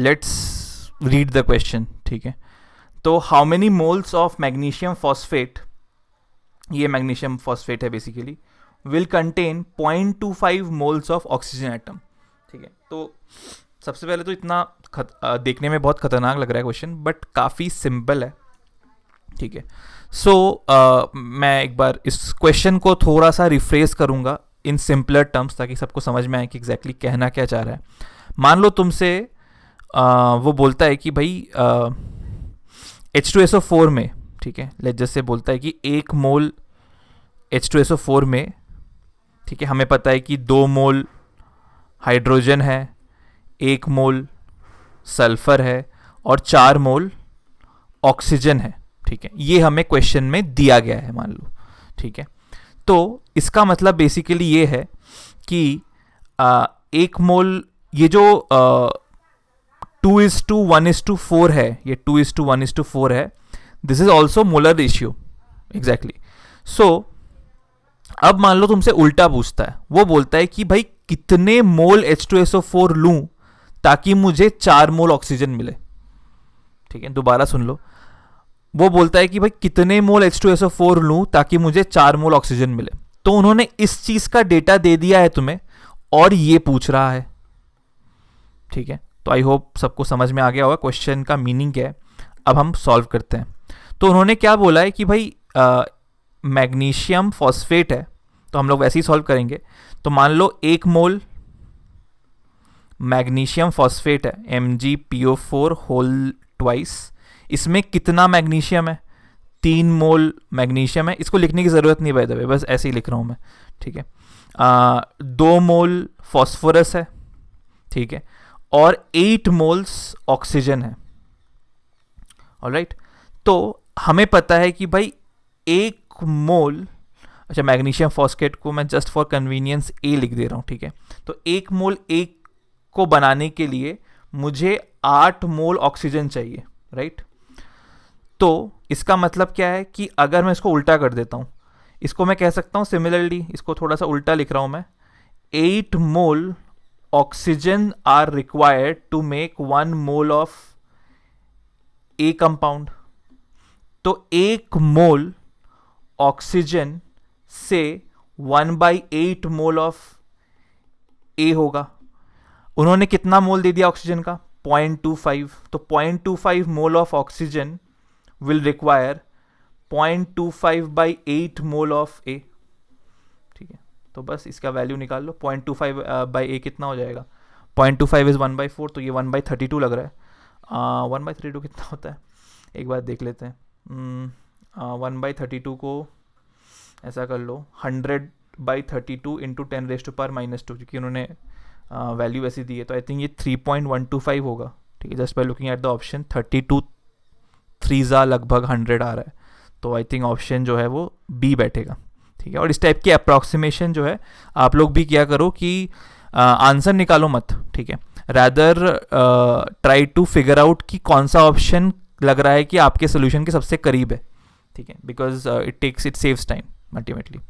Let's read the question, ठीक है. तो how many moles of magnesium phosphate, ये मैग्नीशियम फॉस्फेट है basically, will contain 0.25 moles of oxygen atom. ठीक है, तो सबसे पहले तो इतना देखने में बहुत खतरनाक लग रहा है क्वेश्चन, बट काफ़ी सिंपल है. ठीक है, सो मैं एक बार इस क्वेश्चन को थोड़ा सा रिफ्रेस करूँगा इन सिंपलर टर्म्स, ताकि सबको समझ में आए कि एग्जैक्टली कहना क्या चाह रहा है. मान लो तुमसे वो बोलता है कि भाई H2SO4 में, ठीक है, लेट जैसे बोलता है कि 1 मोल H2SO4 में, ठीक है, हमें पता है कि 2 मोल हाइड्रोजन है, 1 मोल सल्फर है और 4 मोल ऑक्सीजन है. ठीक है, ये हमें क्वेश्चन में दिया गया है, मान लो. ठीक है, तो इसका मतलब बेसिकली ये है कि 1 मोल, ये जो 2:1:4 है, ये 2:1:4 है, this is also molar ratio. Exactly. So अब मान लो तुमसे उल्टा पूछता है, वो बोलता है कि भाई कितने मोल H2SO4 लूं ताकि मुझे 4 मोल ऑक्सीजन मिले. ठीक है, दोबारा सुन लो. वो बोलता है कि भाई कितने मोल H2SO4 लूं ताकि मुझे 4 मोल ऑक्सीजन मिले. तो उन्होंने इस चीज का डेटा दे दिया है तुम्हें और ये पूछ रहा है. ठीक है, तो आई होप सबको समझ में आ गया होगा क्वेश्चन का मीनिंग क्या है. अब हम सॉल्व करते हैं. तो उन्होंने क्या बोला है कि भाई मैग्नीशियम फॉस्फेट है, तो हम लोग वैसे ही सॉल्व करेंगे. तो मान लो 1 मोल मैग्नीशियम फॉस्फेट है, MgPO4 होल ट्वाइस. इसमें कितना मैग्नीशियम है? 3 मोल मैग्नीशियम है. इसको लिखने की ज़रूरत नहीं, बाय द वे, बस ऐसे ही लिख रहा हूँ मैं. ठीक है, 2 मोल फॉस्फोरस है. ठीक है, और 8 मोल्स ऑक्सीजन है. ऑलराइट, तो हमें पता है कि भाई 1 मोल, अच्छा मैग्नीशियम फॉस्फेट को मैं जस्ट फॉर कन्वीनियंस A लिख दे रहा हूँ. ठीक है, तो 1 मोल A को बनाने के लिए मुझे 8 मोल ऑक्सीजन चाहिए. राइट, तो इसका मतलब क्या है कि अगर मैं इसको उल्टा कर देता हूँ, इसको मैं कह सकता हूँ सिमिलरली, इसको थोड़ा सा उल्टा लिख रहा हूँ मैं. 8 mole oxygen are required to make 1 mole of A compound. तो 1 मोल ऑक्सीजन से 1/8 मोल ऑफ A होगा. उन्होंने कितना मोल दे दिया ऑक्सीजन का? 0.25. तो 0.25 mole of oxygen will require 0.25/8 mole of A. ठीक है, तो बस इसका वैल्यू निकाल लो. 0.25/A कितना हो जाएगा? 0.25 इज 1/4, तो ये 1/32 लग रहा है. 1/32 कितना होता है, एक बार देख लेते हैं. 1/32 को ऐसा कर लो, 100/32 इंटू 10⁻⁻², क्योंकि उन्होंने वैल्यू ऐसी दी है. तो आई थिंक ये 3.125 होगा. ठीक है, just by looking at the option, 32 3 लगभग 100 आ रहा है. तो आई थिंक ऑप्शन जो है वो B बैठेगा. ठीक है, और इस टाइप की अप्रॉक्सीमेशन जो है आप लोग भी क्या करो कि आंसर निकालो मत. ठीक है, rather try to figure out कि कौन सा ऑप्शन लग रहा है कि आपके सोल्यूशन के सबसे करीब है. ठीक है, because it saves time ultimately.